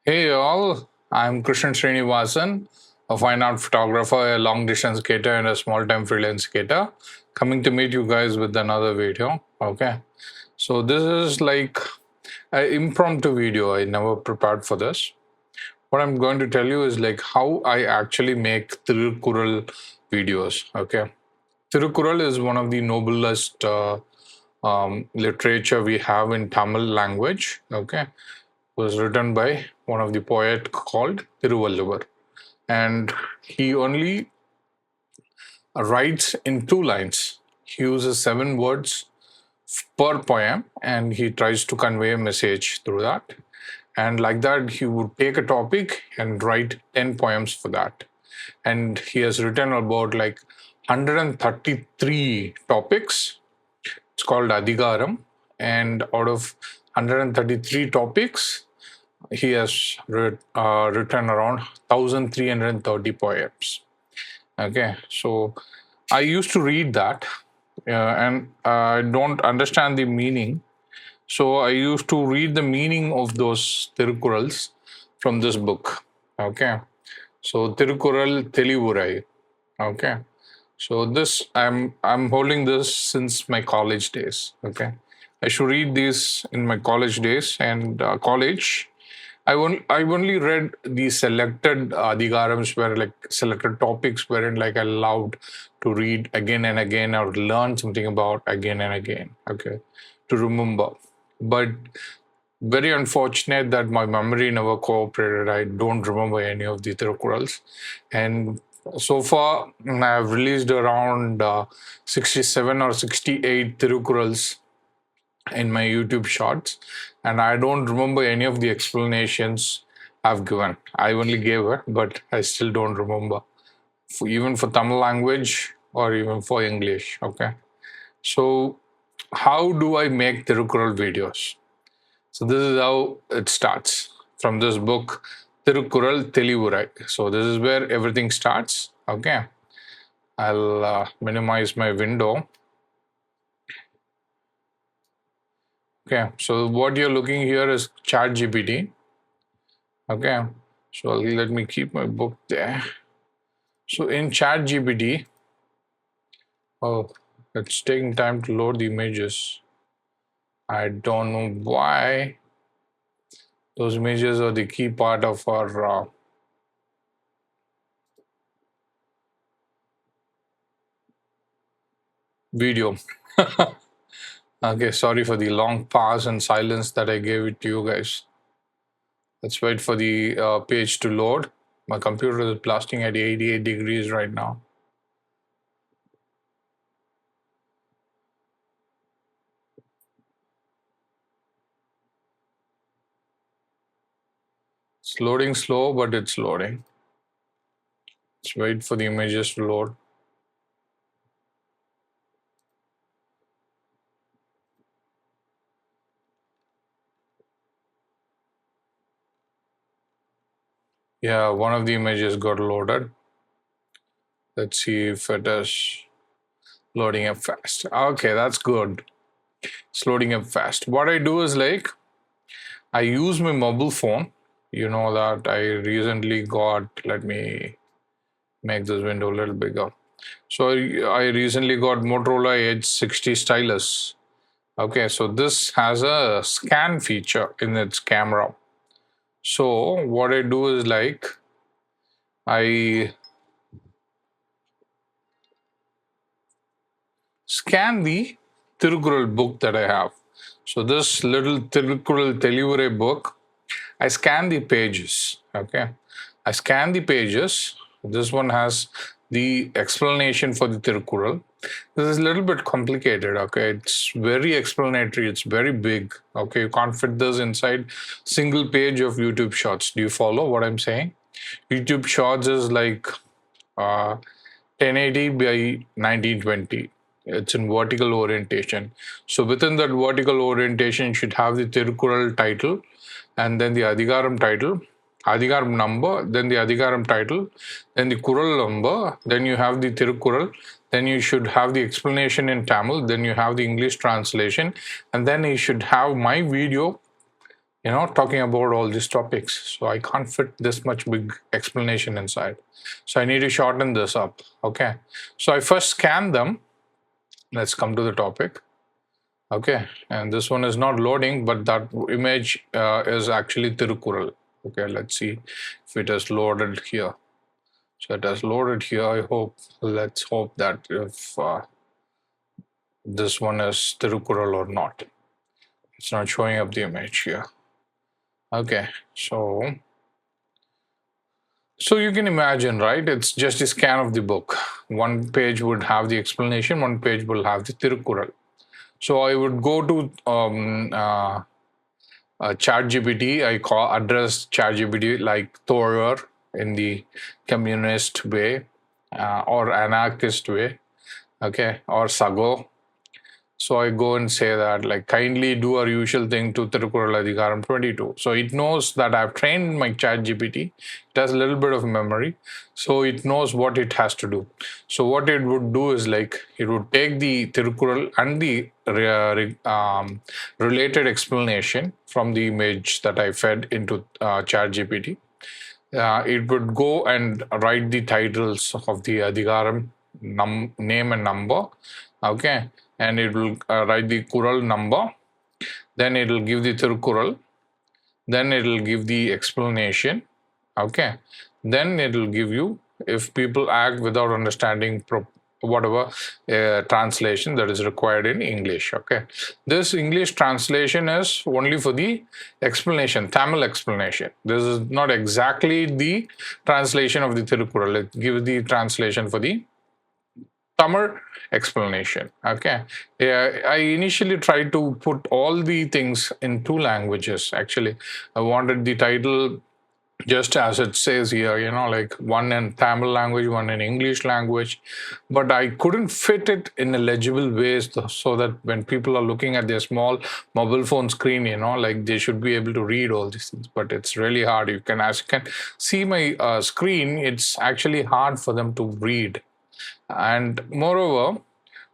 Hey all, I'm Krishnan Srinivasan, a fine art photographer, a long distance skater, and a small time freelance skater, coming to meet you guys with another video. Okay, so this is like an impromptu video. I never prepared for this. What I'm going to tell you is like how I actually make Thirukural videos. Okay, Thirukural is one of the noblest literature we have in Tamil language. Okay, was written by one of the poet called Thiruvalluvar, and he only writes in 2 lines. He uses 7 words per poem, and he tries to convey a message through that. And like that, he would take a topic and write 10 poems for that. And he has written about like 133 topics. It's called Adhigaram, and out of 133 topics, he has written around 1330 poems. Okay, so I used to read that, and I don't understand the meaning. So I used to read the meaning of those Thirukurals from this book. Okay, so Thirukural Telivurai. Okay, so this I'm holding this since my college days. Okay, I should read these in my college days, and college I've only read the selected adhigarams where like selected topics wherein like I loved to read again and again or learn something about again and again. Okay, to remember. But very unfortunate that my memory never cooperated. I don't remember any of the Thirukurals. And so far, I've released around 67 or 68 Thirukurals in my YouTube shorts, and I don't remember any of the explanations I've given. I only gave it, but I still don't remember, even for Tamil language or even for English. Okay, so how do I make Thirukural videos? So this is how it starts from this book, Thirukural Telivurai. So this is where everything starts. Okay, I'll minimize my window. Okay, so what you're looking here is ChatGPT. Okay, so let me keep my book there. So in ChatGPT, oh, it's taking time to load the images. I don't know why. Those images are the key part of our video. Okay, sorry for the long pause and silence that I gave it to you guys. Let's wait for the page to load. My computer is blasting at 88 degrees right now. It's loading slow, but it's loading. Let's wait for the images to load. Yeah, one of the images got loaded. Let's see if it is loading up fast. Okay, that's good. It's loading up fast. What I do is like, I use my mobile phone. You know that I recently got, let me make this window a little bigger. So I recently got Motorola Edge 60 stylus. Okay, so this has a scan feature in its camera. So what I do is like, I scan the Thirukural book that I have. So this little Thirukural Telivure book, I scan the pages. Okay, I scan the pages. This one has the explanation for the Thirukural. This is a little bit complicated. Okay, it's very explanatory. It's very big. Okay, you can't fit this inside single page of YouTube Shorts. Do you follow what I'm saying? YouTube Shorts is like 1080 by 1920. It's in vertical orientation. So within that vertical orientation, you should have the Thirukural title, and then the Adhigaram title, Adhigaram number, then the Adhigaram title, then the Kural number, then you have the Thirukural, then you should have the explanation in Tamil, then you have the English translation, and then you should have my video talking about all these topics. So I can't fit this much big explanation inside. So I need to shorten this up. Okay. So I first scan them. Let's come to the topic. Okay. And this one is not loading, but that image is actually Thirukural. Okay. Let's see if it is loaded here. So it has loaded here. Let's hope that if this one is Thirukural or not. It's not showing up the image here. Okay, so you can imagine, right? It's just a scan of the book. One page would have the explanation, one page will have the Thirukural. So I would go to ChatGPT. I address ChatGPT like Thorer in the communist way or anarchist way, okay, or Sago. So I go and say that, like, kindly do our usual thing to Thirukural Adhikaram 22. So it knows that I've trained my ChatGPT. It has a little bit of memory. So it knows what it has to do. So what it would do is, like, it would take the Thirukural and the related explanation from the image that I fed into ChatGPT. It would go and write the titles of the Adhikaram, name and number. Okay. And it will write the Kural number, then it will give the Thirukural, then it will give the explanation, okay, then it will give you, if people act without understanding whatever translation that is required in English, okay. This English translation is only for the explanation, Tamil explanation. This is not exactly the translation of the Thirukural. It gives the translation for the Tamil explanation. Okay. Yeah, I initially tried to put all the things in two languages. Actually, I wanted the title just as it says here, like one in Tamil language, one in English language, but I couldn't fit it in a legible way so that when people are looking at their small mobile phone screen, like they should be able to read all these things. But it's really hard. As you can see my screen, it's actually hard for them to read. And moreover,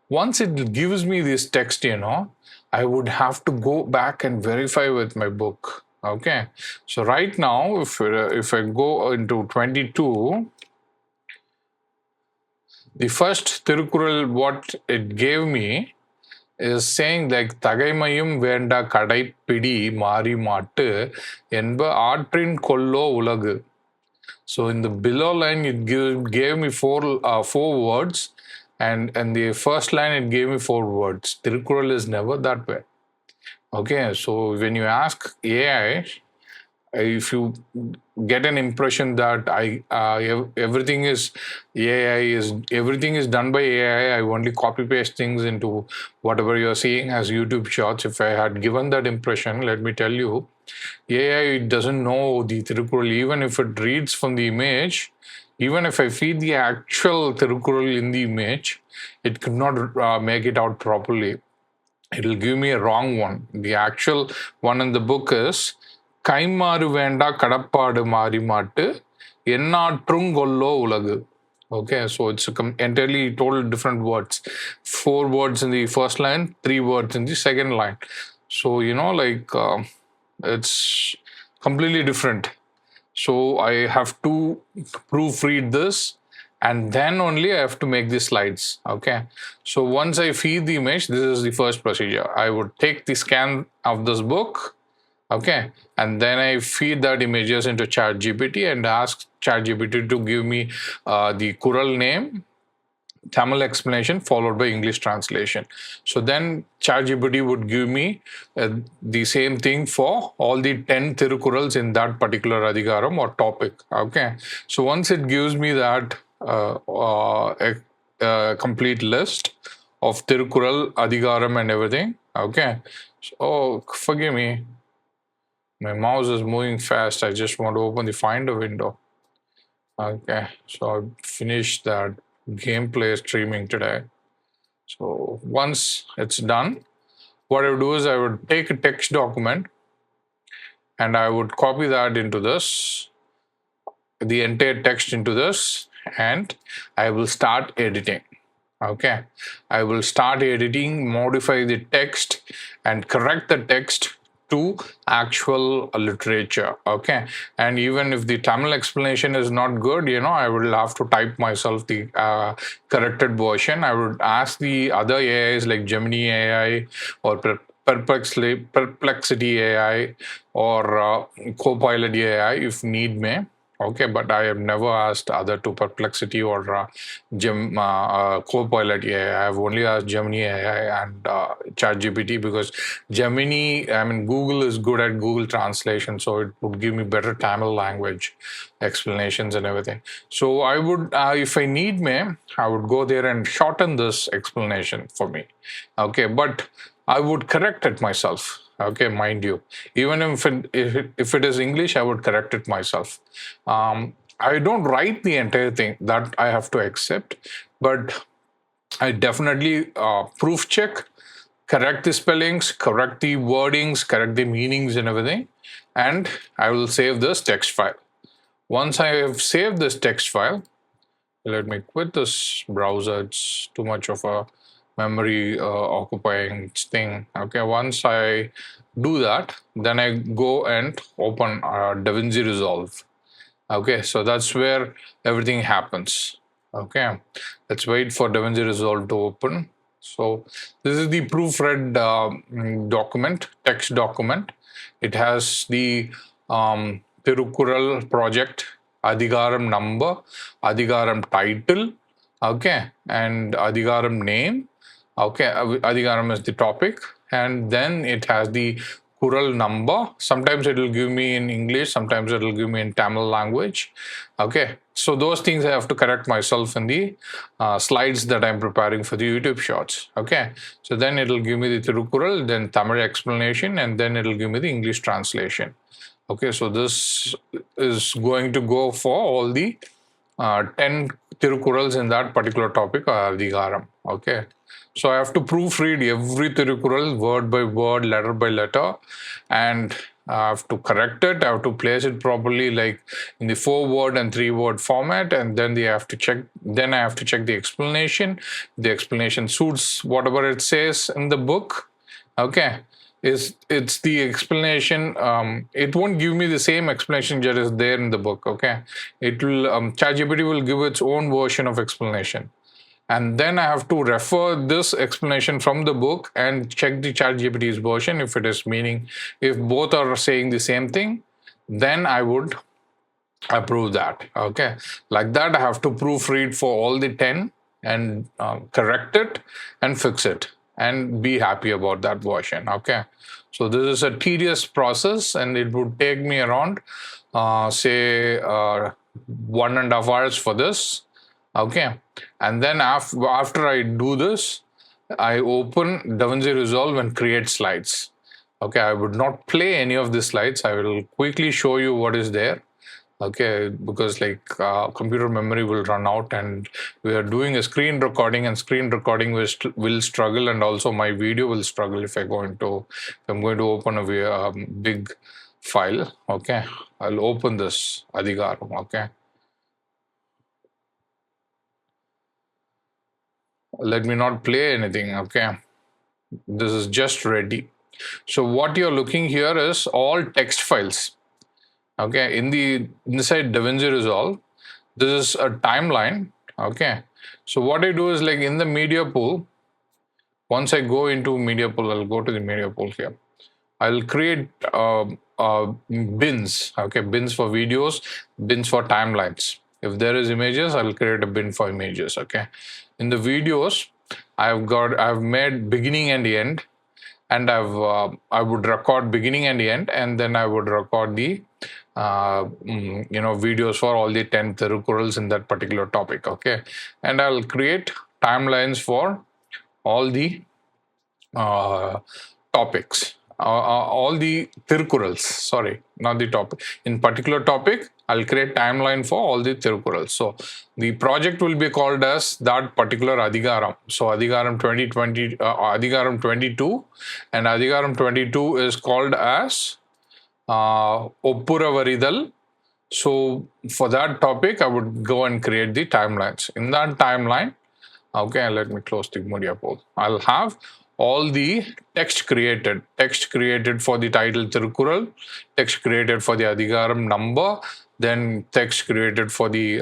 once it gives me this text, I would have to go back and verify with my book. Okay. So right now, if I go into 22, the first Thirukural, what it gave me is saying like Tagaimayum Venda Kadai Pidi Mari Matu Enba Artrin Kollo Ulagu. So in the below line, it gave me four words, and the first line it gave me 4 words. Thirukural is never that way. Okay, so when you ask AI, if you get an impression that everything is done by AI, I only copy paste things into whatever you're seeing as YouTube shorts. If I had given that impression, let me tell you, AI doesn't know the Thirukural. Even if it reads from the image, even if I feed the actual Thirukural in the image, it could not make it out properly. It'll give me a wrong one. The actual one in the book is Kaimaru Venda Kadapadu Mari Matu Ennatrungollo Ulagu. Okay, so it's entirely total different words. 4 words in the first line, 3 words in the second line. So, it's completely different. So I have to proofread this, and then only I have to make the slides. Okay. So once I feed the image, this is the first procedure. I would take the scan of this book. Okay. And then I feed that images into ChatGPT and ask ChatGPT to give me the Kural name, Tamil explanation followed by English translation. So then ChatGPT would give me the same thing for all the 10 Thirukurals in that particular Adhikaram or topic. Okay. So once it gives me that complete list of Thirukural, Adhikaram and everything. Okay. So, forgive me. My mouse is moving fast. I just want to open the Finder window. Okay. So I finished that gameplay streaming today. So once it's done, what I would do is I would take a text document and I would copy that into this, the entire text into this, and I will start editing. Okay, I will start editing, modify the text and correct the text to actual literature. Okay, and even if the Tamil explanation is not good, I will have to type myself the corrected version. I would ask the other AIs like Gemini AI or Perplexity AI or Copilot AI if need may. Okay, but I have never asked other two, Perplexity or Copilot AI. I have only asked Gemini AI and ChatGPT, because Google is good at Google translation, so it would give me better Tamil language explanations and everything. So I would, if I need may, I would go there and shorten this explanation for me. Okay, but I would correct it myself. Okay, mind you, even if it is English, I would correct it myself. I don't write the entire thing, that I have to accept, but I definitely proof check, correct the spellings, correct the wordings, correct the meanings and everything, and I will save this text file. Once I have saved this text file, let me quit this browser. It's too much of a memory occupying thing. Okay, once I do that, then I go and open DaVinci Resolve. Okay, so that's where everything happens. Okay, let's wait for DaVinci Resolve to open. So this is the proofread document, text document. It has the Thirukural project, Adhigaram number, Adhigaram title, okay, and Adhigaram name. Okay, Adhigaram is the topic, and then it has the Kural number. Sometimes it will give me in English, sometimes it will give me in Tamil language. Okay, so those things I have to correct myself in the slides that I'm preparing for the YouTube shorts. Okay, so then it will give me the Thirukural, then Tamil explanation, and then it will give me the English translation. Okay, so this is going to go for all the 10 Thirukurals in that particular topic, Adhigaram. Okay, so I have to proofread every Thirukural word by word, letter by letter, and I have to correct it. I have to place it properly, like in the 4-word and 3-word format, and then I have to check the explanation. The explanation suits whatever it says in the book. Okay, it's the explanation. It won't give me the same explanation that is there in the book. Okay, it will ChatGPT will give its own version of explanation, and then I have to refer this explanation from the book and check the ChatGPT's version if it is meaning. If both are saying the same thing, then I would approve that. Okay, like that I have to proofread for all the 10 and correct it and fix it and be happy about that version. Okay, so this is a tedious process, and it would take me around say 1.5 hours for this. Okay, and then after I do this, I open DaVinci Resolve and create slides. Okay, I would not play any of the slides. I will quickly show you what is there. Okay, because computer memory will run out, and we are doing a screen recording, and screen recording will struggle, and also my video will struggle if I'm going to open a big file. Okay, I'll open this Adhigaram. Okay, let me not play anything. Okay, this is just ready. So what you're looking here is all text files. Okay, inside DaVinci Resolve, this is a timeline. Okay, so what I do is, like, in the media pool, once I go into media pool, I'll go to the media pool here. I'll create bins. Okay, bins for videos, bins for timelines. If there is images, I'll create a bin for images. Okay, in the videos, I've made beginning and end, and I would record beginning and end, and then I would record the videos for all the 10 Thirukurals in that particular topic. Okay, and I'll create timelines for all the topics, all the Thirukurals. Sorry, not the topic. In particular topic, I'll create timeline for all the Thirukurals. So the project will be called as that particular Adhigaram. So Adhigaram 2020, Adhigaram 22, and Adhigaram 22 is called as Oppura Varidal. So for that topic, I would go and create the timelines. In that timeline, okay, let me close the media pool. I'll have all the text created for the title Thirukural, text created for the Adhigaram number, then text created for the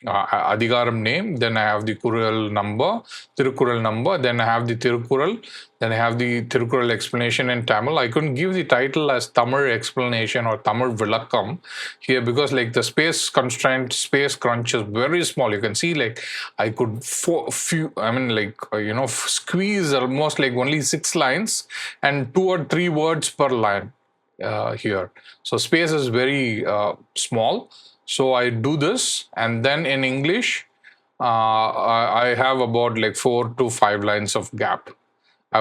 Adhigaram name, then I have the Thirukural number, then I have the Thirukural, then I have the Thirukural explanation in Tamil. I couldn't give the title as Tamil explanation or Tamil Vilakkam here because like the space constraint, space crunch is very small. You can see like I could squeeze almost like only 6 lines and 2 or 3 words per line here. So space is very small. So I do this, and then in English, I have about like 4 to 5 lines of gap. I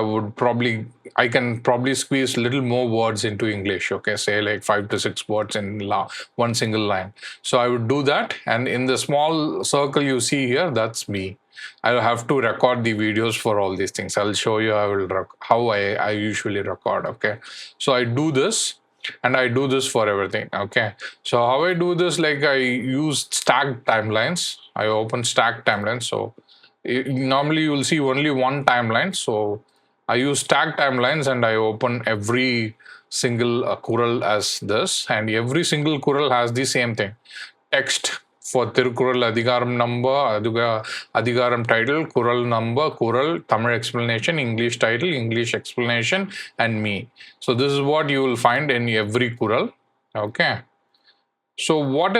can probably squeeze little more words into English. Okay, say like 5 to 6 words in one single line. So I would do that, and in the small circle you see here, that's me. I'll have to record the videos for all these things. I'll show you how I usually record. Okay, so I do this. And I do this for everything. Okay, so how I do this, like I use stacked timelines. I open stacked timelines. So normally you will see only one timeline. So I use stacked timelines and I open every single Kural as this, and every single Kural has the same thing: text for Thirukural Adhigaram number, Adhigaram title, Kural number, Kural, Tamil explanation, English title, English explanation, and me. So this is what you will find in every Kural. Okay. So why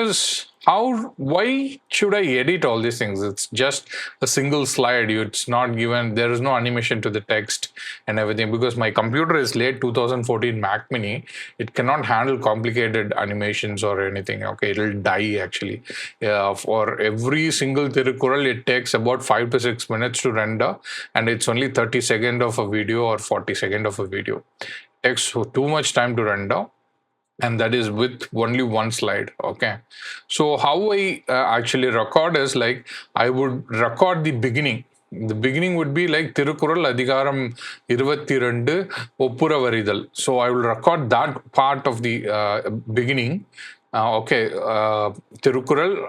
should I edit all these things? It's just a single slide. It's not given, there is no animation to the text and everything because my computer is late 2014 Mac Mini. It cannot handle complicated animations or anything. Okay, it'll die actually. For every single Thirukural, it takes about 5 to 6 minutes to render, and it's only 30 seconds of a video or 40 seconds of a video. It takes too much time to render. And that is with only one slide. Okay, so how I actually record is like I would record the beginning. The beginning would be like Thirukural Adhigaram 22 Oppura Varidal. So I will record that part of the beginning. Thirukural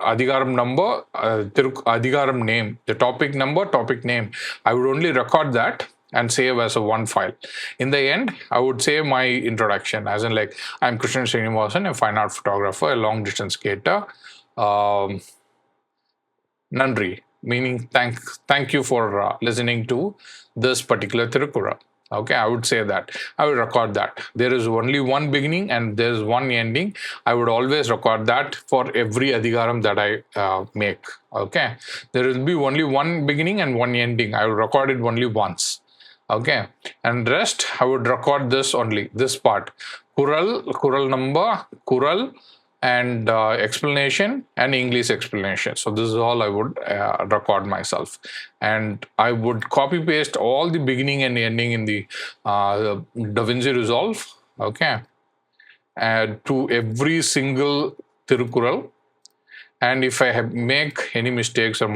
Adhigaram number, Adhigaram name, the topic number, topic name. I would only record that and save as a one file. In the end, I would save my introduction as in like, I'm Krishnan Srinivasan, a fine art photographer, a long distance skater. Nandri, meaning thank you for listening to this particular Thirukural. Okay, I would say that. I will record that. There is only one beginning and there is one ending. I would always record that for every Adhigaram that I make. Okay, there will be only one beginning and one ending. I will record it only once. Okay, and rest I would record this only, this part: Kural number, Kural, and explanation and English explanation. So this is all I would record myself, and I would copy paste all the beginning and ending in the DaVinci Resolve. Okay, to every single Thirukural, and if I make any mistakes or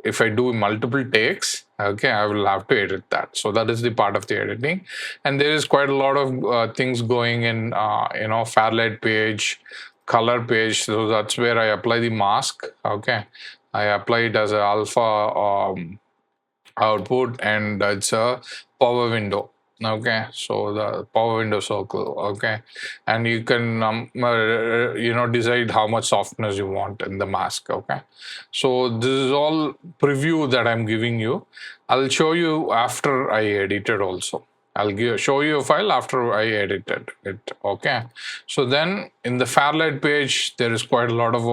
if I do multiple takes, okay, I will have to edit that. So that is the part of the editing. And there is quite a lot of things going in, Fairlight page, color page. So that's where I apply the mask. Okay, I apply it as an alpha output, and it's a power window. Okay, so the power window circle. Okay, and you can decide how much softness you want in the mask. Okay, so this is all preview that I'm giving you. I'll show you after I edited also. I'll show you a file after I edited it. Okay, so then in the Fairlight page there is quite a lot of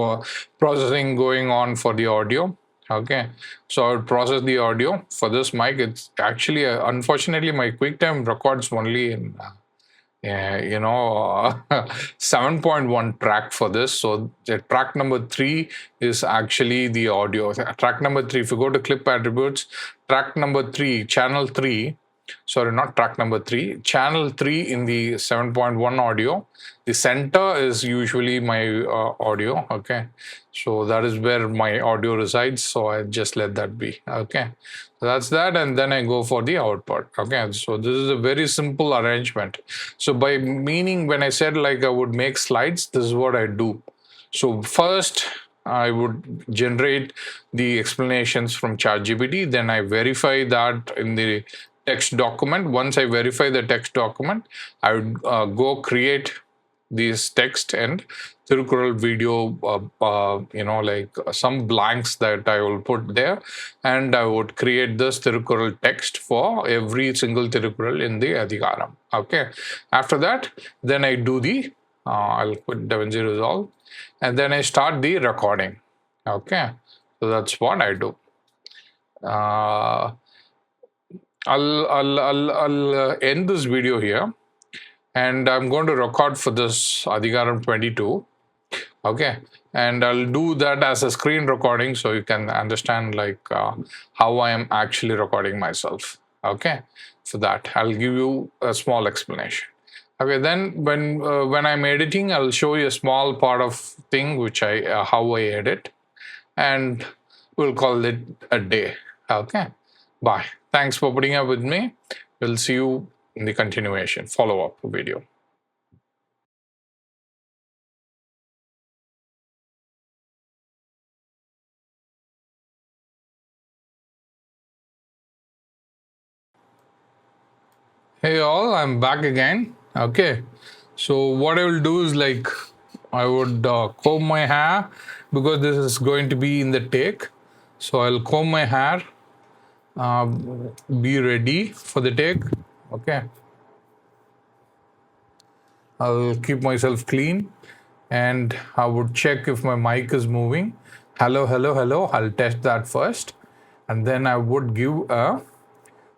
processing going on for the audio. Okay, so I would process the audio for this mic. It's actually unfortunately my QuickTime records only in 7.1 track for this. So the track number 3 is actually the audio. Track number 3, if you go to clip attributes, track number 3, channel 3, sorry, not track number 3, channel 3 in the 7.1 audio. The center is usually my audio. Okay, so that is where my audio resides. So I just let that be. Okay, so that's that, and then I go for the output. Okay, so this is a very simple arrangement. So by meaning, when I said like I would make slides, this is what I do. So first I would generate the explanations from ChatGPT. Then I verify that in the text document. Once I verify the text document, I would go create these text and Thirukural video, like some blanks that I will put there, and I would create this Thirukural text for every single Thirukural in the Adhikaram. Okay. After that, then I do the I'll put DaVinci Resolve, and then I start the recording. Okay, so that's what I do. Uh, I'll end this video here, and I'm going to record for this Adhikaram 22. Okay, and I'll do that as a screen recording so you can understand how I am actually recording myself. Okay, for that I'll give you a small explanation. Okay, then when I'm editing, I'll show you a small part of thing which I how I edit, and we'll call it a day. Okay, bye. Thanks for putting up with me. We'll see you in the continuation follow-up video. Hey all, I'm back again. Okay, so what I will do is I would comb my hair because this is going to be in the take. So I'll comb my hair, uh, be ready for the take. Okay, I'll keep myself clean, and I would check if my mic is moving. Hello, hello, hello. I'll test that first, and then I would give a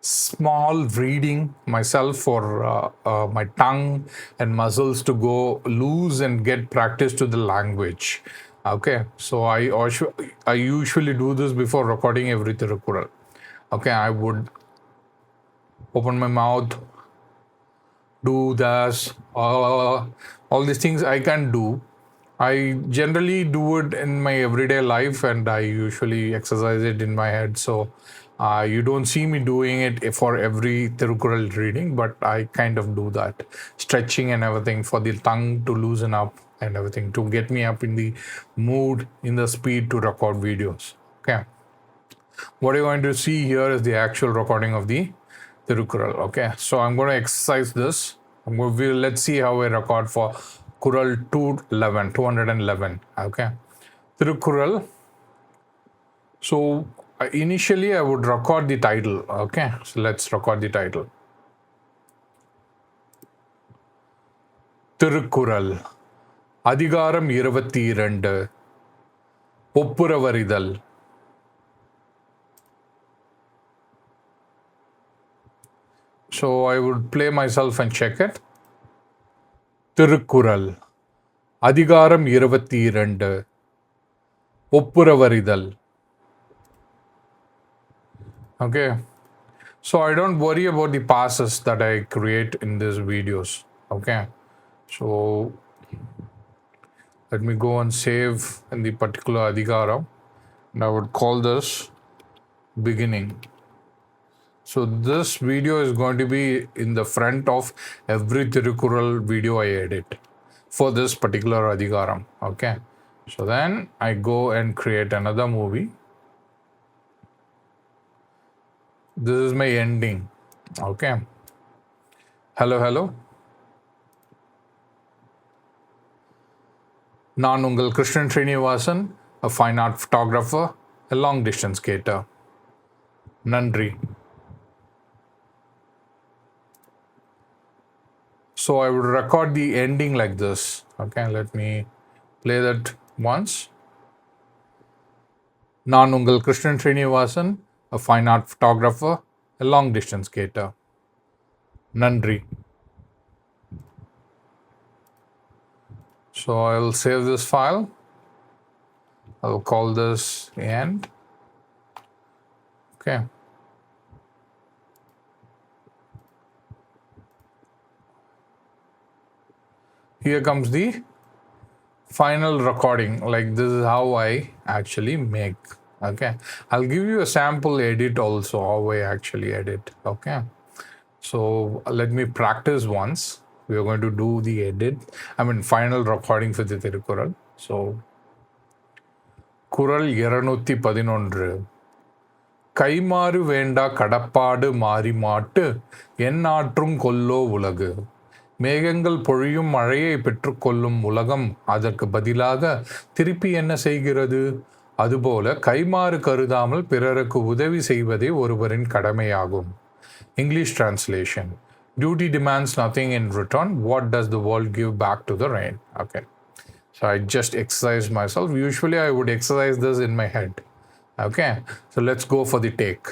small reading myself for my tongue and muscles to go loose and get practice to the language. Okay, so I usually do this before recording every Thirukural. Okay, I would open my mouth, do this, all these things I can do. I generally do it in my everyday life, and I usually exercise it in my head. So you don't see me doing it for every Thirukural reading, but I kind of do that, stretching and everything for the tongue to loosen up and everything to get me up in the mood, in the speed to record videos. Okay. What you're going to see here is the actual recording of the Thirukural. Okay, so I'm going to exercise this. Let's see how I record for Kural 211. Okay, Thirukural. So initially I would record the title. Okay, so let's record the title. Thirukural அதிகாரம் 22 ஒப்புரவறிதல். So I would play myself and check it. Thirukural அதிகாரம் 22 ஒப்புரவறிதல். Okay, so I don't worry about the passes that I create in these videos. Okay, so let me go and save in the particular adhikaram, and I would call this beginning. So this video is going to be in the front of every Thirukural video I edit for this particular adhikaram. Okay, so then I go and create another movie. This is my ending. Okay, hello, hello. நான் உங்கள் Krishnan Srinivasan, a fine art photographer, a long distance skater. நன்றி. So I would record the ending like this. Okay, let me play that once. நான் உங்கள் Krishnan Srinivasan, a fine art photographer, a long distance skater. நன்றி. So I'll save this file. I'll call this end. Okay. Here comes the final recording. Like this is how I actually make. Okay, I'll give you a sample edit also, how I actually edit. Okay, so let me practice once. We are going to do the edit, final recording for the Thirukural. So குறள் 211 கைமாறு வேண்டா கடப்பாடு மாறி மாட்டு எந்நாற்றும் கொல்லோ உலகு. மேகங்கள் பொழியும் மழையை பெற்றுக்கொள்ளும் உலகம் அதற்கு பதிலாக திருப்பி என்ன செய்கிறது? அதுபோல கைமாறு கருதாமல் பிறருக்கு உதவி செய்வதே ஒருவரின் கடமையாகும். English translation. Duty demands nothing in return. What does the world give back to the rain? Okay. So I just exercised myself. Usually I would exercise this in my head. Okay. So let's go for the take.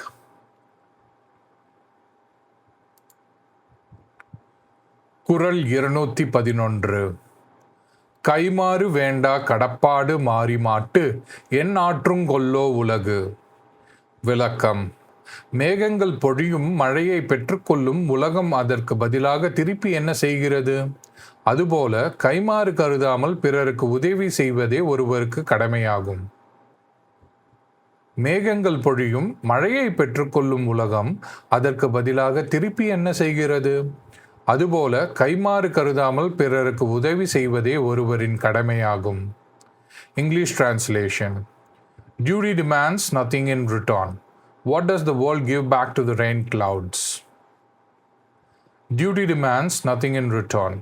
குறள் 211 கைமாறு வேண்டா கடப்பாடு மாறி மாட்டு எந்நாற்றும் கொல்லோ உலகு. விளக்கம். மேகங்கள் பொழியும் மழையை பெற்றுக்கொள்ளும் உலகம் அதற்கு பதிலாக திருப்பி என்ன செய்கிறது? அதுபோல கைமாறு கருதாமல் பிறருக்கு உதவி செய்வதே ஒருவருக்கு கடமையாகும். மேகங்கள் பொழியும் மழையை பெற்றுக்கொள்ளும் உலகம் அதற்கு பதிலாக திருப்பி என்ன செய்கிறது? அதுபோல கைமாறு கருதாமல் பிறருக்கு உதவி செய்வதே ஒருவரின் கடமையாகும். English translation. Duty demands nothing in return. What does the world give back to the rain clouds? Duty demands nothing in return.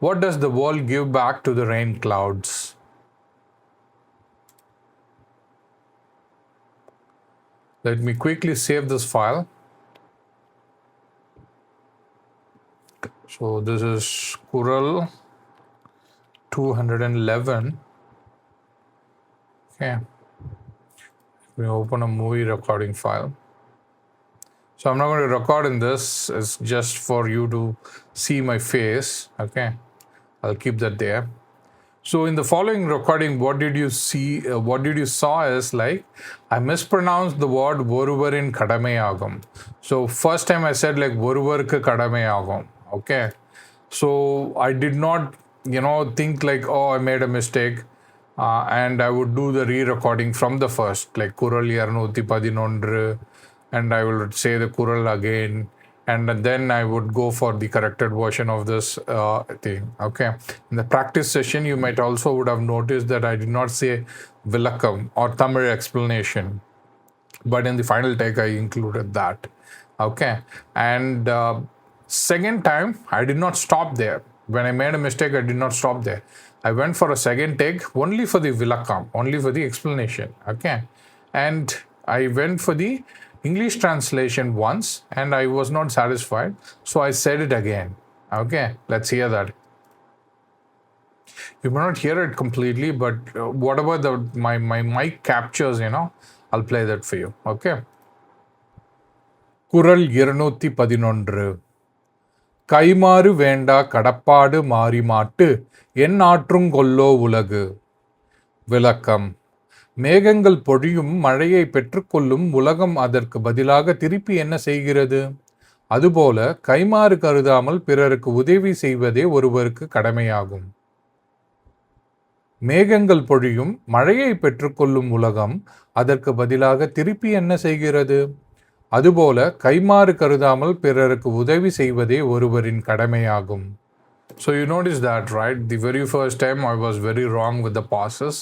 What does the world give back to the rain clouds? Let me quickly save this file. So this is Kural 211. Okay. We open a movie recording file. So I'm not going to record in this. It's just for you to see my face. Okay. I'll keep that there. So in the following recording, what did you see? What did you saw is like I mispronounced the word oruvarin kadamayagum. So first time I said like oruvarku kadamayagum. Okay. So I did not, think like, oh, I made a mistake. And I would do the re-recording from the first, like Kural 211, and I will say the Kural again, and then I would go for the corrected version of this thing. Okay. In the practice session, you might also would have noticed that I did not say Vilakam or Tamil explanation, but in the final take, I included that. Okay. And second time, I did not stop there. When I made a mistake, I did not stop there. I went for a second take only for the Vilakam, only for the explanation. Okay. And I went for the English translation once and I was not satisfied. So I said it again. Okay. Let's hear that. You may not hear it completely, but whatever my mic captures, I'll play that for you. Okay. குறள் 211 கைமாறு வேண்டா கடப்பாடு மாறி மாட்டு எந்நாற்றும் கொல்லோ உலகு. விளக்கம். மேகங்கள் பொழியும் மழையை பெற்றுக்கொள்ளும் உலகம் அதற்கு பதிலாக திருப்பி என்ன செய்கிறது? அதுபோல கைமாறு கருதாமல் பிறருக்கு உதவி செய்வதே ஒருவருக்கு கடமையாகும். மேகங்கள் பொழியும் மழையை பெற்றுக்கொள்ளும் உலகம் அதற்கு பதிலாக திருப்பி என்ன செய்கிறது? அதுபோல கைமாறு கருதாமல் பிறருக்கு உதவி செய்வதே ஒருவரின் கடமையாகும். So you notice that, right? The very first time I was very wrong with the pauses.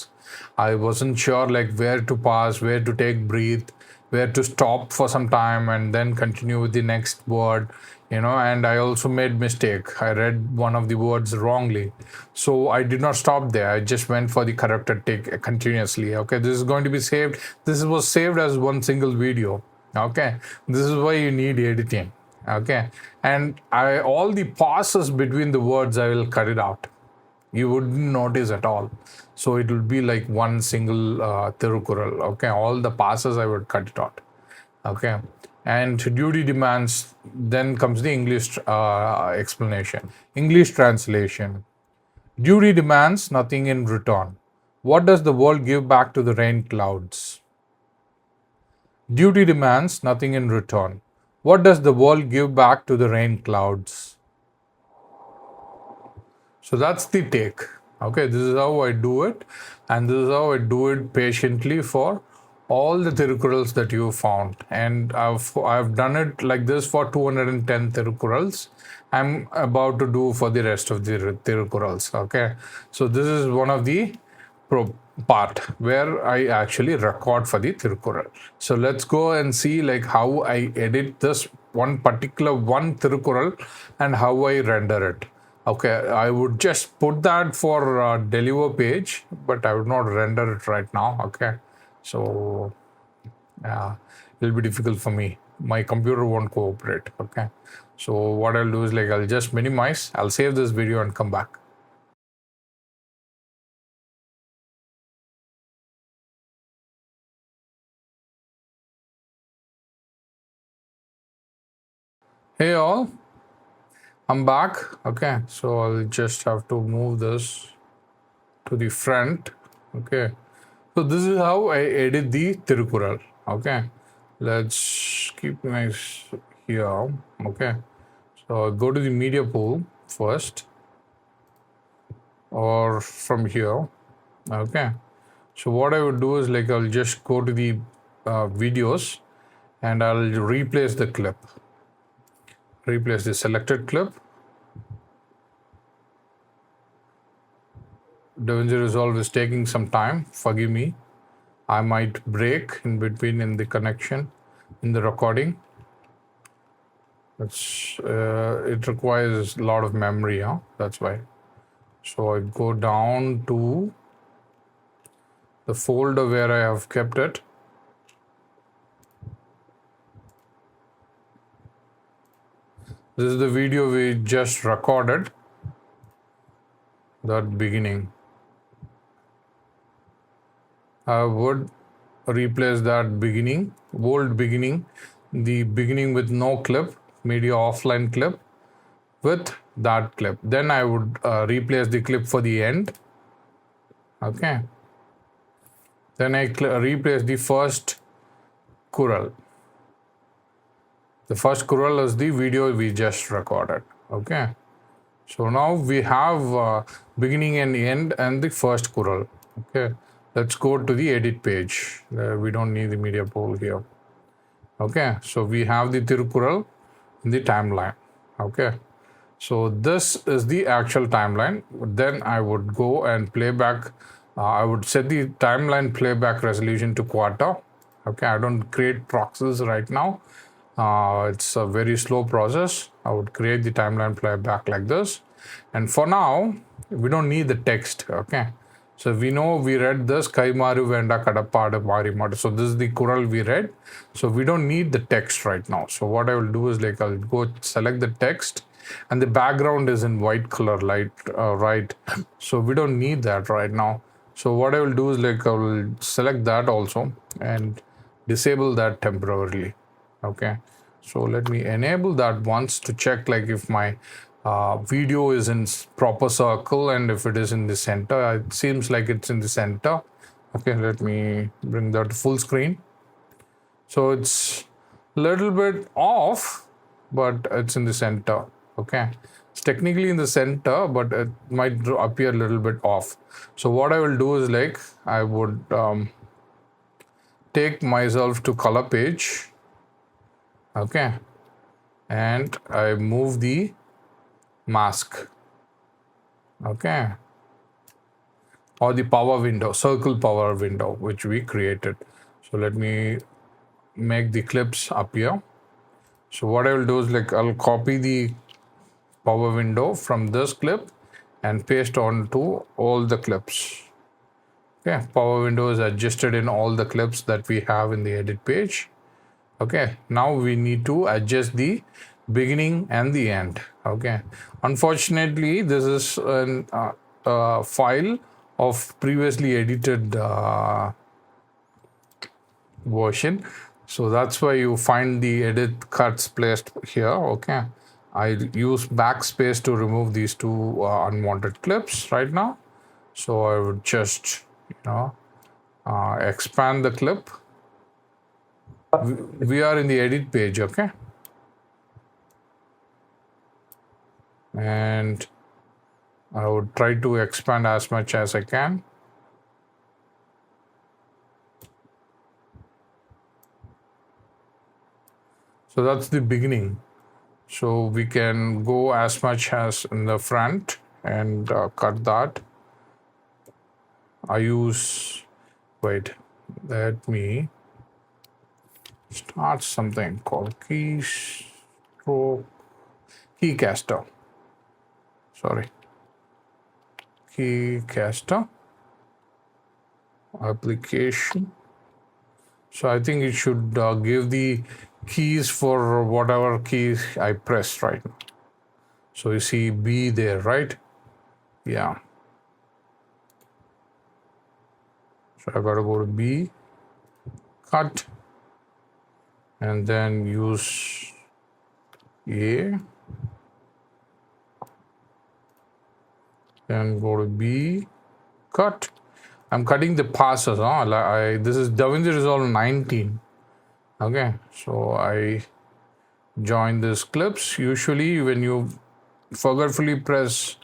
I wasn't sure like where to pause, where to take breath, where to stop for some time and then continue with the next word, and I also made mistake. I read one of the words wrongly. So I did not stop there. I just went for the corrected take continuously. Okay, this is going to be saved. This was saved as one single video. Okay, this is why you need editing. Okay, and all the pauses between the words I will cut it out. You wouldn't notice at all. So it will be like one single Thirukural. Okay, all the pauses I would cut it out. Okay, and duty demands. Then comes the English explanation. English translation. Duty demands nothing in return. What does the world give back to the rain clouds? Duty demands nothing in return. What does the world give back to the rain clouds? So that's the take. Okay, this is how I do it, and this is how I do it patiently for all the Thirukurals that you found. And I've done it like this for 210 Thirukurals. I'm about to do for the rest of the Thirukurals. Okay, so this is one of the part where I actually record for the Thirukural. So let's go and see like how I edit this one particular Thirukural and how I render it. Okay, I would just put that for deliver page, but I would not render it right now. Okay, so it'll be difficult for me. My computer won't cooperate. Okay, so what I'll do is like I'll just minimize, I'll save this video and come back. Hey all, I'm back. Okay, so I'll just have to move this to the front. Okay, so this is how I edit the Thirukural. Okay, let's keep nice here. Okay, so I'll go to the media pool first or from here. Okay, so what I would do is like I'll just go to the videos and I'll replace the clip, replace the selected clip. DaVinci Resolve is taking some time, forgive me. I might break in between in the connection, in the recording. It requires a lot of memory, huh? That's why. So I go down to the folder where I have kept it. This is the video we just recorded, that beginning. I would replace that beginning, old beginning, the beginning with no clip, media offline clip, with that clip. Then I would replace the clip for the end. Okay. Then I replace the first Kural. The first Kural is the video we just recorded. Okay. So now we have beginning and end and the first Kural. Okay. Let's go to the edit page. We don't need the media pool here. Okay. So we have the Thirukural in the timeline. Okay. So this is the actual timeline. Then I would go and playback. I would set the timeline playback resolution to quarter. Okay, I don't create proxies right now. It's a very slow process. I would create the timeline playback like this. And for now, we don't need the text. Okay. So we know we read this Kaimaru Venda Kadapada Marimata. So this is the Kural we read. So we don't need the text right now. So what I will do is like I'll go select the text and the background is in white color light, right? So we don't need that right now. So what I will do is like I will select that also and disable that temporarily. Okay, so let me enable that once to check like if my video is in proper circle and if it is in the center. It seems like it's in the center. Okay, let me bring that to full screen. So it's a little bit off, but it's in the center. Okay, it's technically in the center, but it might appear a little bit off. So what I will do is like I would take myself to color page. Okay, and I move the mask. Okay, or the power window, circle power window, which we created. So let me make the clips appear. So what I will do is like I'll copy the power window from this clip and paste onto all the clips. Okay, power window is adjusted in all the clips that we have in the edit page. Okay, now we need to adjust the beginning and the end. Okay, unfortunately this is a file of previously edited version, so that's why you find the edit cuts placed here. Okay, I use backspace to remove these two unwanted clips right now. So I would just expand the clip. We are in the edit page. Okay, and I would try to expand as much as I can. So that's the beginning. So we can go as much as in the front and cut that. I use, wait, let me start something called keycaster. Sorry, keycaster application. So I think it should give the keys for whatever keys I pressed right now. So you see B there, right? Yeah. So I gotta go to B, cut, and then use A, then go to B, cut. I'm cutting the passes. This is DaVinci Resolve 19. Okay, so I join these clips. Usually when you forgetfully press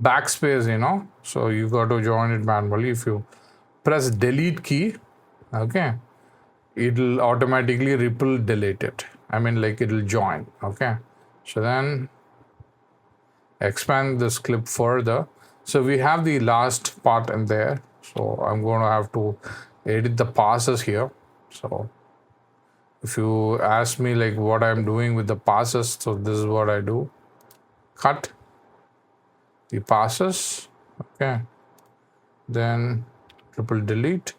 backspace, so you got to join it manually. If you press delete key, okay, it'll automatically ripple delete it. I mean, like, it'll join. Okay, so then expand this clip further. So we have the last part in there. So I'm going to have to edit the passes here. So if you ask me like what I'm doing with the passes, so this is what I do. Cut the passes. Okay. Then triple delete.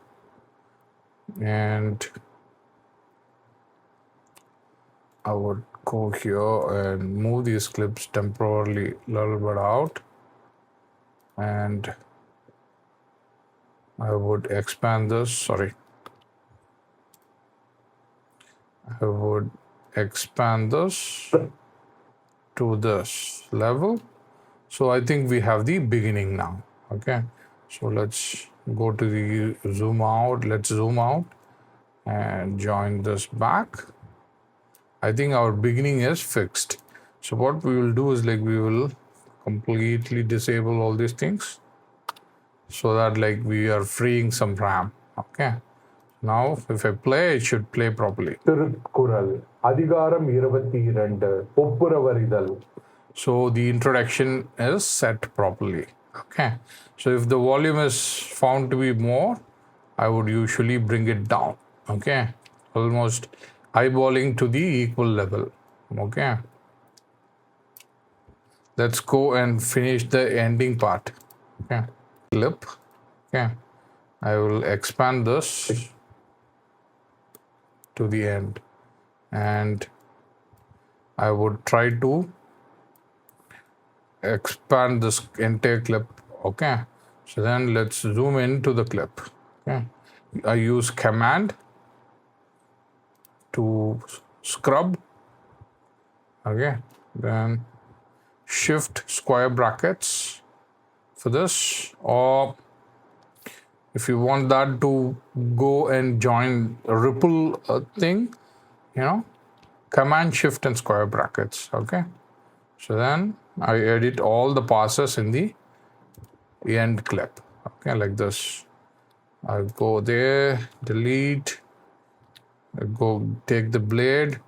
And I would go here and move these clips temporarily a little bit out. And I would expand this, sorry. I would expand this to this level. So I think we have the beginning now. Okay. So let's go to the zoom out. Let's zoom out and join this back. I think our beginning is fixed. So what we will do is like we will completely disable all these things so that like we are freeing some RAM. Okay. Now if I play, it should play properly. Thirukural, அதிகாரம் 22, ஒப்புரவறிதல். So the introduction is set properly. Okay. So if the volume is found to be more, I would usually bring it down. Okay. Almost eyeballing to the equal level. Okay. Let's go and finish the ending part. Okay. Clip. Okay. I will expand this to the end, and I would try to expand this entire clip. Okay. So then let's zoom into the clip. Okay. I use command to scrub. Okay. Then shift square brackets for this, or if you want that to go and join a ripple thing, command shift and square brackets. Okay. So then I edit all the passes in the end clip. Okay, like this. I go there, delete, I go take the blade,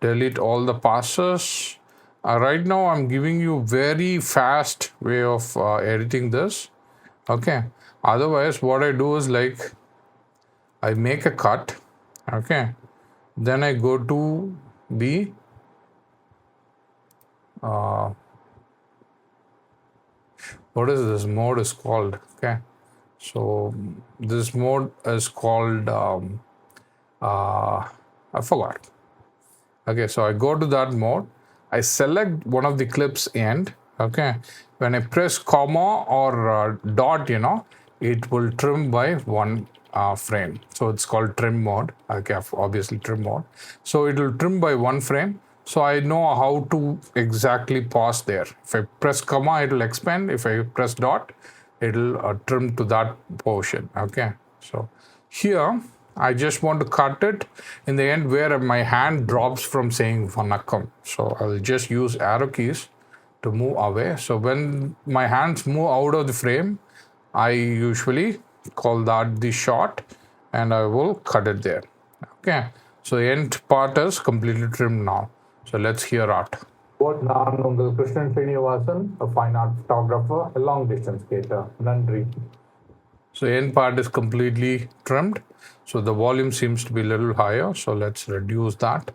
delete all the passes. Right now I'm giving you very fast way of editing this. Okay. Otherwise, what I do is like I make a cut. Okay. Then I go to the what is this mode is called? Okay. So this mode is called I forgot. Okay, so I go to that mode. I select one of the clips end. Okay. When I press comma or dot, it will trim by one frame. So it's called trim mode. Okay, obviously trim mode. So it will trim by one frame. So I know how to exactly pause there. If I press comma, it will expand. If I press dot, it will trim to that portion. Okay. So here, I just want to cut it in the end where my hand drops from saying vanakkam. So I'll just use arrow keys to move away. So when my hands move out of the frame, I usually call that the shot and I will cut it there. Okay. So the end part is completely trimmed now. So let's hear art. What நான் உங்கள் Krishnan Srinivasan, a fine art photographer, a long distance skater. நன்றி. So end part is completely trimmed. So the volume seems to be a little higher. So let's reduce that.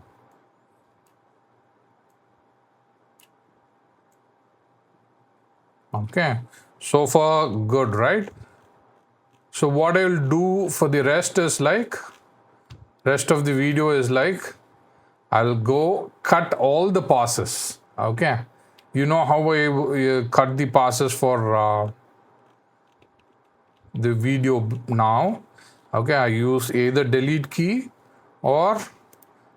Okay. So far good, right? So what I'll do for the rest is like, rest of the video is like, I'll go cut all the passes. Okay. You know how I cut the passes for the video now. Okay. I use either delete key or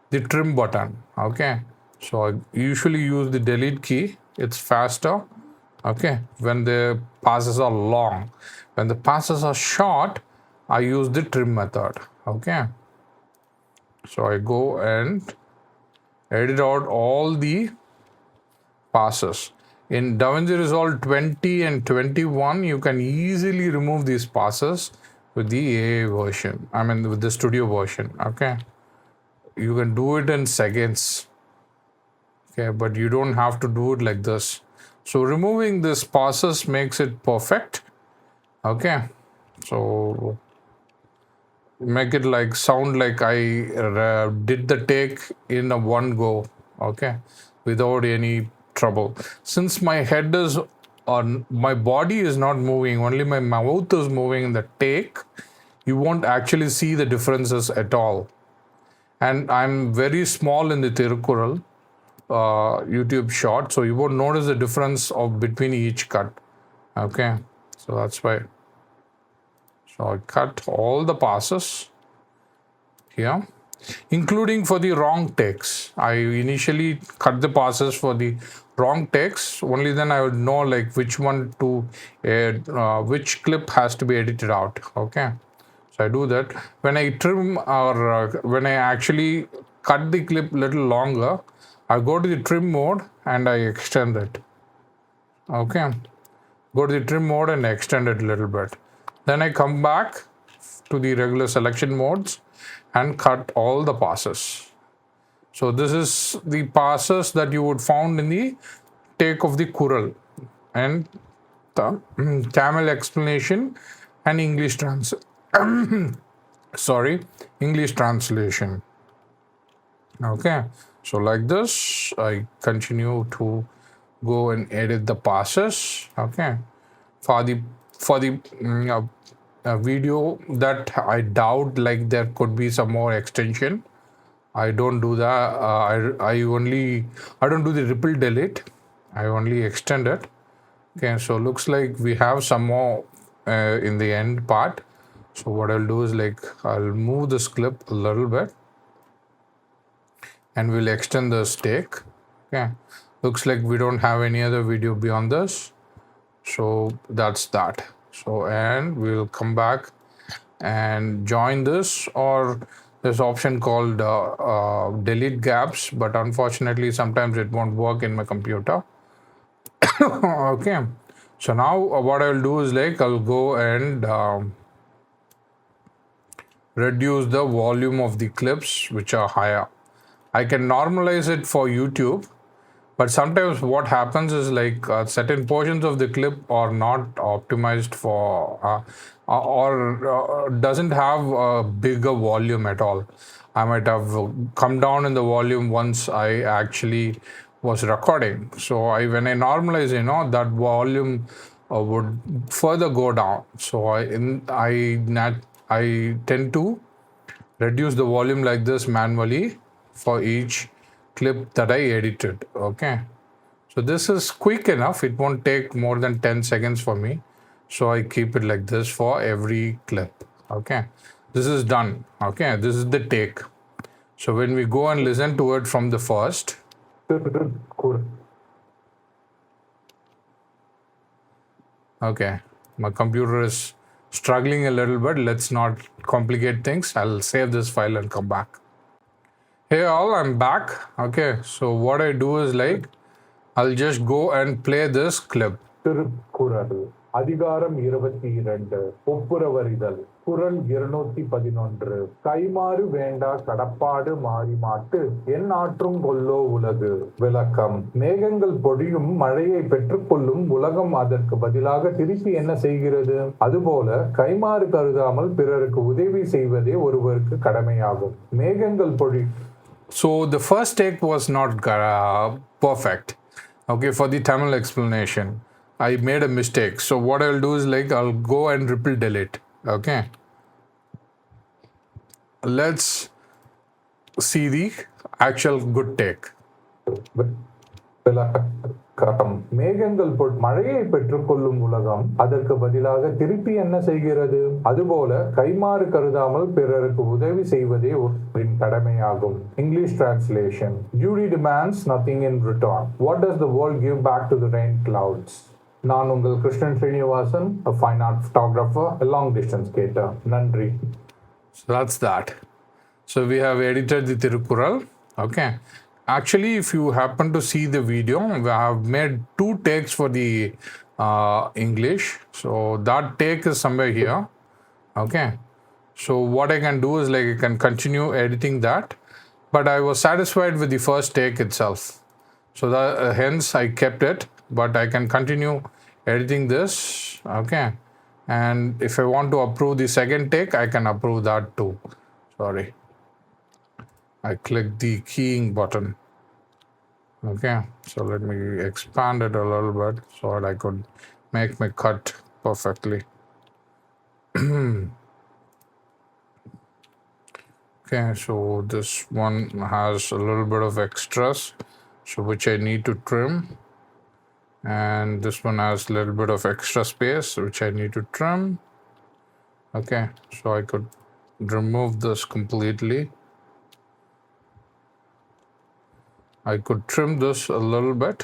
the trim button. Okay. So I usually use the delete key. It's faster. Okay. When the passes are long. When the passes are short, I use the trim method. Okay. So I go and edit out all the passes. In DaVinci Resolve 20 and 21, you can easily remove these passes with the AA version. I mean, with the studio version. Okay. You can do it in seconds. Okay. But you don't have to do it like this. So removing this passes makes it perfect. Okay. So make it like sound like I did the take in a one go. Okay. Without any trouble. Since my head is on, my body is not moving, only my mouth is moving in the take, you won't actually see the differences at all. And I'm very small in the Thirukural YouTube shot, so you won't notice the difference of between each cut. Okay, so that's why. So I cut all the passes here, including for the wrong takes. I initially cut the passes for the wrong takes. Only then I would know like which one to which clip has to be edited out. Okay, so I do that. When I trim or when I actually cut the clip little longer, I go to the trim mode and I extend it. Okay, go to the trim mode and extend it a little bit. Then I come back to the regular selection modes and cut all the passes. So this is the passes that you would found in the take of the Kural and the Tamil explanation and English English translation. Okay, so like this, I continue to go and edit the passes. Okay, for the video that I doubt like there could be some more extension. I don't do that. I don't do the ripple delete. I only extend it. Okay, so looks like we have some more in the end part. So what I'll do is like I'll move this clip a little bit and we'll extend the stake. Okay, looks like we don't have any other video beyond this. So that's that. So and we'll come back and join this, or there's option called delete gaps, but unfortunately sometimes it won't work in my computer. Okay, so now what I'll do is like I'll go and reduce the volume of the clips which are higher. I can normalize it for YouTube, but sometimes what happens is like certain portions of the clip are not optimized for or doesn't have a bigger volume at all. I might have come down in the volume once I actually was recording. So when I normalize, that volume would further go down. So I tend to reduce the volume like this manually for each clip that I edited. Okay, so this is quick enough. It won't take more than 10 seconds for me. So I keep it like this for every clip. Okay, this is done. Okay, this is the take. So when we go and listen to it from the first, okay, my computer is struggling a little bit. Let's not complicate things. I'll save this file and come back. Hey all, I'm back. Okay, so what I do is like I'll just go and play this clip. Thirukural. அதிகாரம் 22 ஒப்புரவறிதல். குறள் 211 கைமாறு வேண்டா கடப்பாடு மாறி மாட்டு என் ஆற்றும் கொல்லோ உலகு. விளக்கம். மேகங்கள் பொழியும் மழையை பெற்றுக்கொள்ளும் உலகம் அதற்கு பதிலாக திருப்பி என்ன செய்கிறது? அதுபோல கைமாறு கருதாமல் பிறருக்கு உதவி செய்வதே ஒருவருக்கு கடமையாகும். மேகங்கள் பொழி. So the first take was not perfect. Okay, for the Tamil explanation, I made a mistake. So what I'll do is like I'll go and triple delete. Okay. Let's see the actual good take. விளக்கம். மேகங்கள் மழையை பெற்றுக்கொள்ளும் உலகம் அதற்கு பதிலாக திருப்பி என்ன செய்கிறது? அதுபோல கைமாறு கருதாமல் பிறருக்கு உதவி செய்வதே ஒருவரின் கடமையாகும். English translation. Duty demands nothing in return. What does the world give back to the rain clouds? நான் உங்கள் Krishnan Srinivasan, a fine art photographer, a long distance skater. நன்றி. So that's that. So we have edited the Thirukural. Okay. Actually, if you happen to see the video, we have made 2 takes for the English. So that take is somewhere here. Okay. So what I can do is like I can continue editing that. But I was satisfied with the first take itself. So that, hence I kept it. But I can continue editing this. Okay. And if I want to approve the second take, I can approve that too. Sorry. I click the keying button. Okay, so let me expand it a little bit so that I could make my cut perfectly. Okay, so this one has a little bit of extras, so which I need to trim. And this one has a little bit of extra space, which I need to trim. Okay, so I could remove this completely. I could trim this a little bit.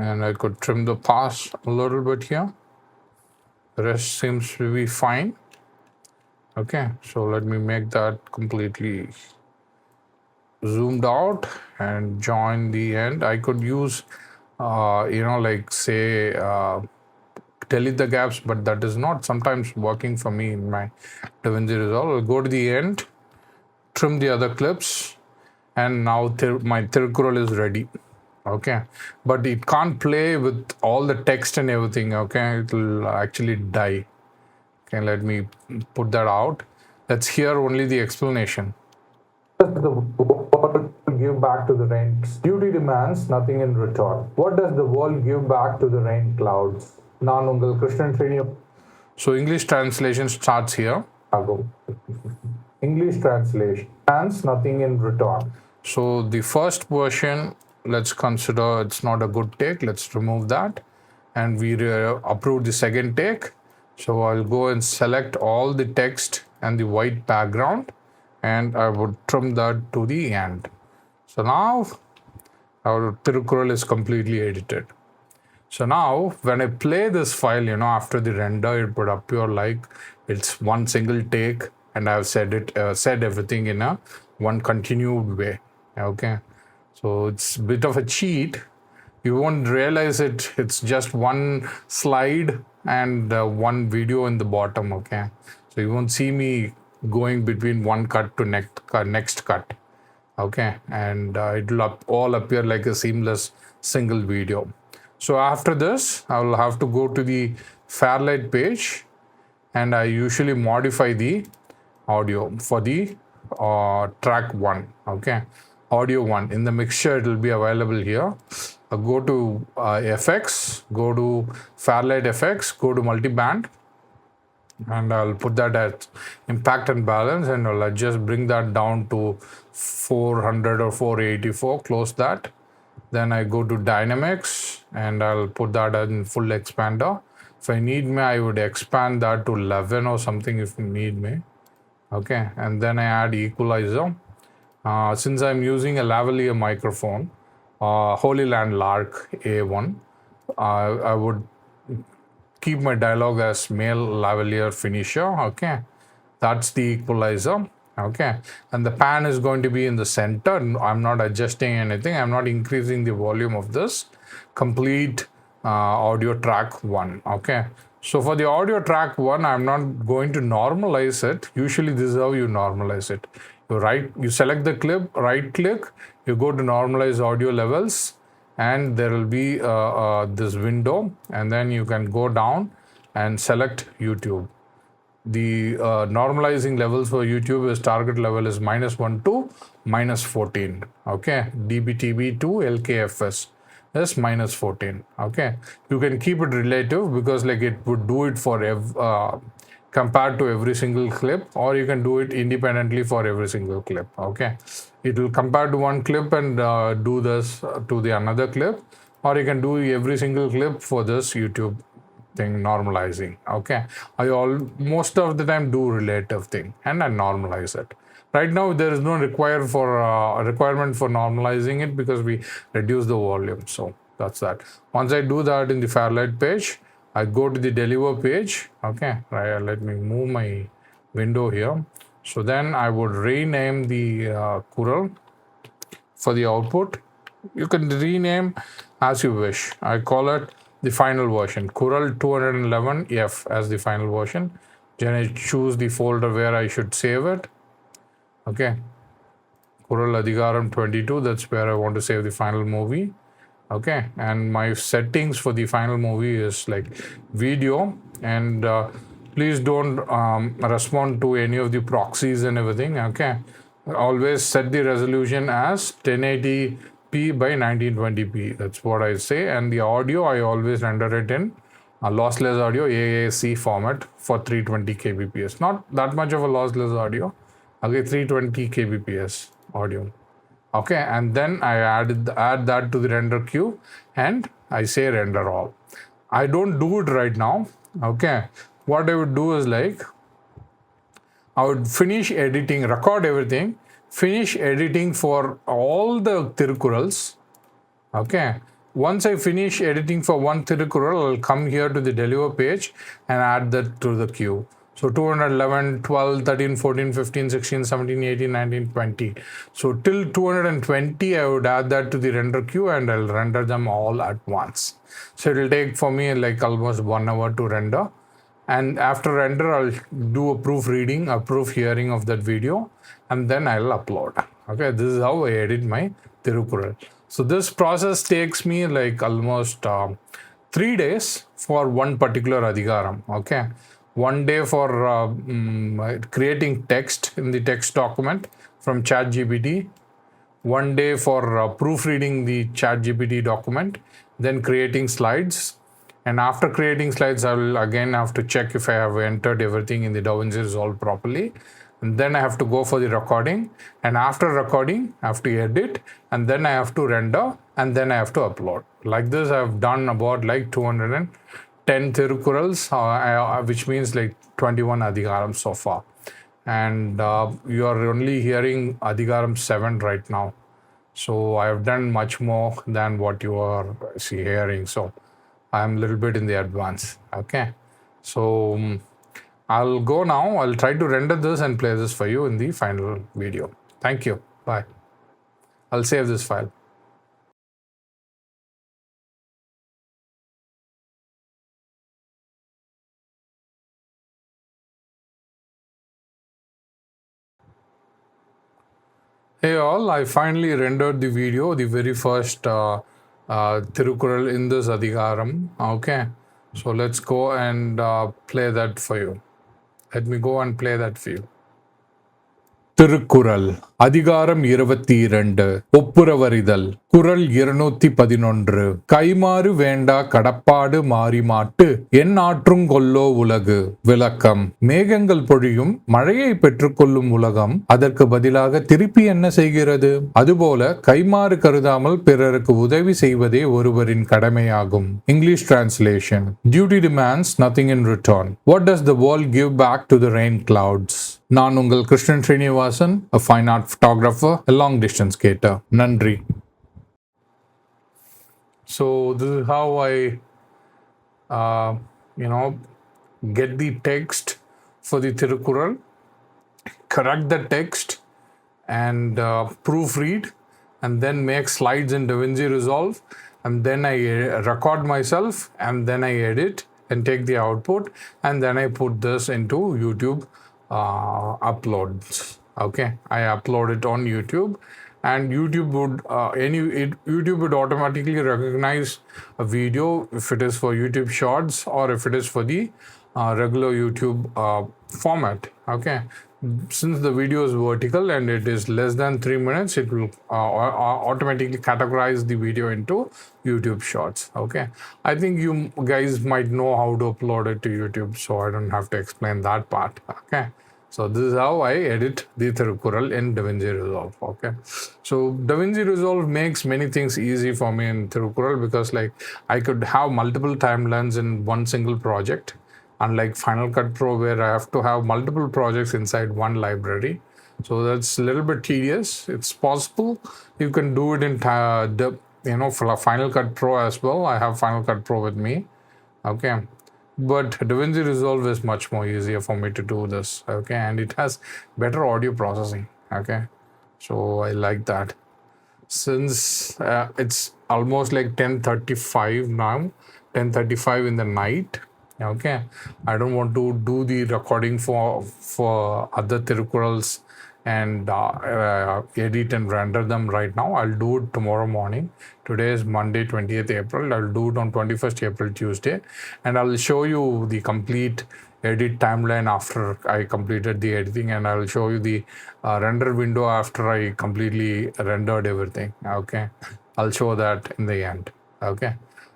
And I could trim the pass a little bit here. The rest seems to be fine. Okay, so let me make that completely zoomed out and join the end. I could use, like say, delete the gaps, but that is not sometimes working for me in my DaVinci Resolve. I'll go to the end, trim the other clips, and now my Thirukural is ready. Okay, but it can't play with all the text and everything. Okay, it will actually die. Okay, let me put that out. Let's hear only the explanation. The world give back to the rain? Duty demands nothing in return. What does the world give back to the rain clouds? நான் உங்கள் Krishnan Srinivasan. So English translation starts here. English translation demands nothing in return. So the first version, let's consider it's not a good take. Let's remove that, and we approve the second take. So I'll go and select all the text and the white background, and I would trim that to the end. So now our Thirukural is completely edited. So now when I play this file, after the render, it would appear like it's one single take, and I've said everything in a one continued way. Okay, so it's a bit of a cheat. You won't realize it. It's just one slide and one video in the bottom. Okay, so you won't see me going between one cut to next cut. Okay, and it'll all appear like a seamless single video. So after this, I will have to go to the Fairlight page, and I usually modify the audio for the track 1. Okay, audio 1 in the mixture, it will be available here. Go to FX, go to Fairlight FX, go to multiband, and I'll put that at impact and balance, and I'll just bring that down to 400 or 484, close that. Then I go to dynamics, and I'll put that in full expander. If I need me, I would expand that to 11 or something if you need me. Okay, and then I add equalizer. Since I'm using a lavalier microphone, Holy Land Lark A1, I would keep my dialogue as male lavalier finisher. Okay, that's the equalizer. Okay, and the pan is going to be in the center. I'm not adjusting anything. I'm not increasing the volume of this. complete audio track 1. Okay, so for the audio track 1, I'm not going to normalize it. Usually this is how you normalize it. You select the clip, right click, you go to normalize audio levels, and there will be this window, and then you can go down and select YouTube. The normalizing levels for YouTube is target level is -1 to -14. Okay, DBTB to LKFS is -14. Okay, you can keep it relative because like it would do it for compared to every single clip, or you can do it independently for every single clip. Okay, it will compare to one clip and do this to the another clip, or you can do every single clip for this YouTube thing normalizing. Okay, I most of the time do relative thing and I normalize it. Right now there is no requirement for normalizing it because we reduce the volume. So that's that. Once I do that in the Fairlight page, I go to the deliver page. Okay, right, let me move my window here. So then I would rename the Kural for the output. You can rename as you wish. I call it the final version, Kural 211F as the final version. Then I choose the folder where I should save it. Okay, Kural Adhigaram 22, that's where I want to save the final movie. Okay, and my settings for the final movie is like video, and please don't respond to any of the proxies and everything. Okay, always set the resolution as 1080p by 1920p. That's what I say. And the audio, I always render it in lossless audio AAC format for 320 kbps. Not that much of a lossless audio. Okay, 320 kbps audio. Okay, and then I add that to the render queue, and I say render all. I don't do it right now. Okay, what I would do is like I would finish editing, record everything, finish editing for all the Thirukurals. Okay, once I finish editing for one Thirukural, I'll come here to the deliver page and add that to the queue. So 211, 12, 13, 14, 15, 16, 17, 18, 19, 20. So till 220, I would add that to the render queue and I'll render them all at once. So it will take for me like almost 1 hour to render. And after render, I'll do a proofreading, a proof hearing of that video, and then I'll upload. Okay, this is how I edit my Thirukural. So this process takes me like almost 3 days for one particular Adhigaram. Okay, 1 day for creating text in the text document from ChatGPT, 1 day for proofreading the ChatGPT document, then creating slides. And after creating slides, I will again have to check if I have entered everything in the DaVinci Resolve properly. And then I have to go for the recording. And after recording, I have to edit. And then I have to render. And then I have to upload. Like this, I have done about like 210 Thirukurals, which means like 21 Adhigaram so far. And you are only hearing Adhigaram 7 right now. So I have done much more than what you are hearing. So I'm a little bit in the advance. Okay, so I'll go now. I'll try to render this and play this for you in the final video. Thank you. Bye. I'll save this file. Hey all, I finally rendered the video, the very first Thirukural in this Adhigaram. Okay, so let's go and play that for you. Let me go and play that for you. Thirukkural அதிகாரம் 22 ஒப்புரவறிதல் குறள் 211 கைமாறு வேண்டா கடப்பாடு மாறிமாட்டு என் ஆற்றுங் கொல்லோ உலகு விளக்கம் மேகங்கள் பொழியும் மழையை பெற்றுக்கொள்ளும் உலகம் அதற்கு பதிலாக திருப்பி என்ன செய்கிறது அதுபோல கைமாறு கருதாமல் பிறருக்கு உதவி செய்வதே ஒருவரின் கடமையாகும் English translation duty demands nothing in return. What does the world give back to the rain clouds? நான் உங்கள் Krishnan Srinivasan, a fine art photographer, a long distance skater. நன்றி. So this is how I, get the text for the Thirukural, correct the text, and proofread, and then make slides in DaVinci Resolve, and then I record myself, and then I edit and take the output, and then I put this into YouTube uploads. Okay, I upload it on YouTube, and YouTube would YouTube would automatically recognize a video if it is for YouTube Shorts or if it is for the regular YouTube format. Okay, since the video is vertical and it is less than 3 minutes, it will automatically categorize the video into YouTube Shorts. Okay, I think you guys might know how to upload it to YouTube, so I don't have to explain that part. Okay, so this is how I edit the Thirukural in DaVinci Resolve. Okay, so DaVinci Resolve makes many things easy for me in Thirukural, because like I could have multiple timelines in one single project, unlike Final Cut Pro where I have to have multiple projects inside one library. So that's a little bit tedious. It's possible you can do it in for Final Cut Pro as well. I have Final Cut Pro with me. Okay, but DaVinci Resolve is much more easier for me to do this. Okay, and it has better audio processing. Okay, so I like that. Since it's almost like 10:35 now, 10:35 in the night. Okay, I don't want to do the recording for other Thirukurals and edit and render them right now. I'll do it tomorrow morning. Today is Monday, 20th April. I'll do it on 21st April, Tuesday, and I'll show you the complete edit timeline after I completed the editing, and I'll show you the render window after I completely rendered everything. Okay, I'll show that in the end. Okay,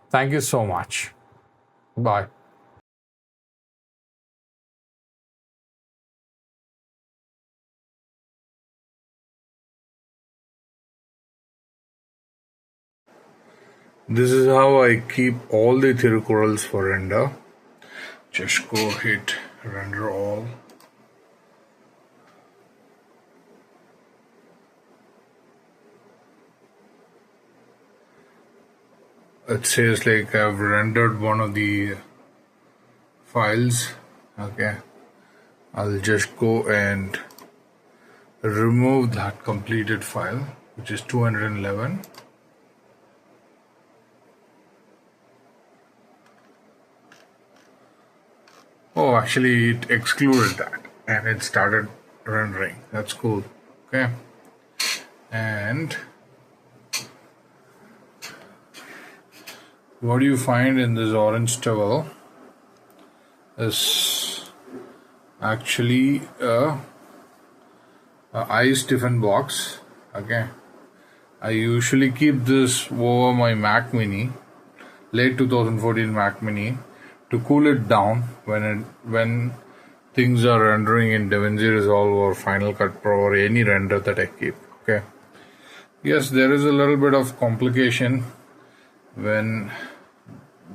thank you so much. Bye. This is how I keep all the Thirukurals for render. Just go hit render all. It says like I've rendered one of the files. Okay, I'll just go and remove that completed file, which is 211. Oh, actually it excluded that and it started rendering. That's cool. Okay, and what you find in this orange towel is actually a eye stiffen box. Okay, I usually keep this over my Mac Mini, late 2014 Mac Mini, to cool it down when things are rendering in DaVinci Resolve or Final Cut Pro or any render that I keep. Okay, yes, there is a little bit of complication when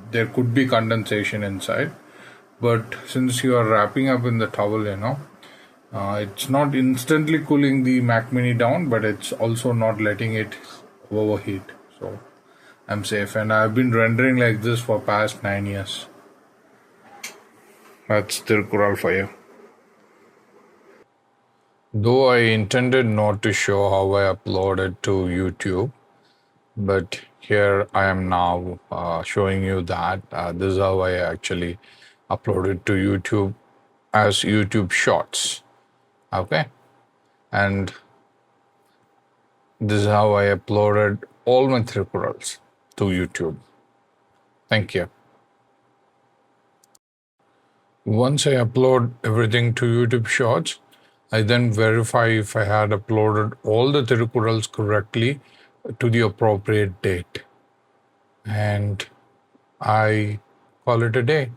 there could be condensation inside, but since you are wrapping up in the towel, it's not instantly cooling the Mac Mini down, but it's also not letting it overheat. So I'm safe, and I've been rendering like this for past 9 years. That's Thirukural for you. Though I intended not to show how I uploaded to YouTube, but here I am now showing you that this is how I actually uploaded to YouTube as YouTube Shorts. Okay, and this is how I uploaded all my Thirukurals to YouTube. Thank you. Once I upload everything to YouTube Shorts, I then verify if I had uploaded all the Thirukurals correctly to the appropriate date. And I call it a day.